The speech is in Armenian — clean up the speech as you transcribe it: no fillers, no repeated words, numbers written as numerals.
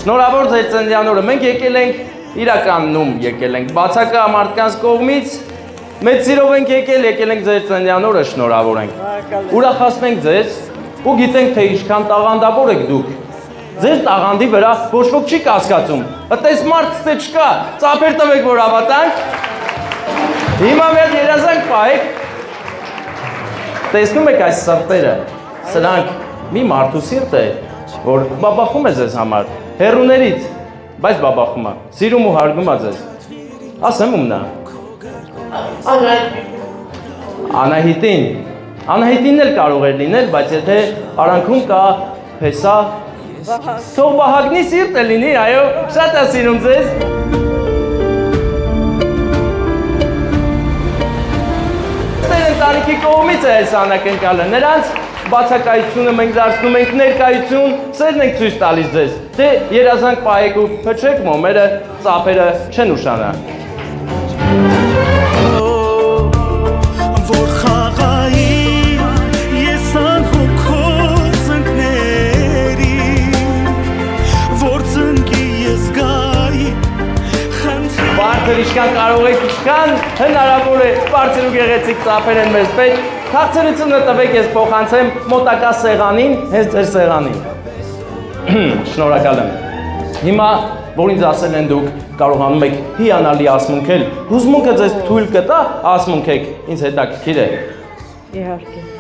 Շնորհավոր ձեր ծննդյան օրը։ Մենք եկել ենք իրականում եկել ենք բացակա մարդկանց կողմից։ Մեծ սիրով ենք եկել ենք ձեր ծննդյան օրը շնորհավորենք։ Ուրախացնենք ձեզ ու գիտենք թե ինչքան տաղանդավոր եք դուք։ Ձեր տաղանդի վրա ոչ ոք չի կասկածում։ Այդպես մարդ ստե չկա, ծափեր տվեք որ հավատանք։ Հիմա մեր երազանք պահեք։ Տեսնում եք այս սրտերը, սրանք մի մարդու սիրտ է, որ բաբախում է ձեզ համար, հեռուներից, բայց բաբախում է, սիրում ու հարգում է ձեզ։ Ասեմ ումն է։ Անահիտին էլ կարող էր լինել, բայց եթե արանքում կա փեսա, թող Վահագնի սիրտ է լինի, այո, շատ է սիրում ձեզ։ Ձեր ընտանիքի կողմից է այս անակնկալը, նրանց բացակայությունը մենք դարձնում ենք ներկայություն, սերն ենք ցույց տալիս ձեզ, թե երազանք պահեք ու փչեք մոմերը, ծափերը չեն ուշանա։ Բարձր ինչքան կարող եք, ինչքան հնարավոր է, բարձր ու գեղեցիկ ծափեր են մեզ պետք, թախծրությունը տվեք ես փոխանցեմ մոտակա սեղանին, հենց ձեր սեղանին։ Շնորհակալ եմ։ Հիմա, որ ինձ ասել են դուք կարողանում եք հիանալի ասմունքել, հուզմունքը ձեզ թույլ կտա ասմունքեք, ինձ հետաքրքիր է։ Իհարկե։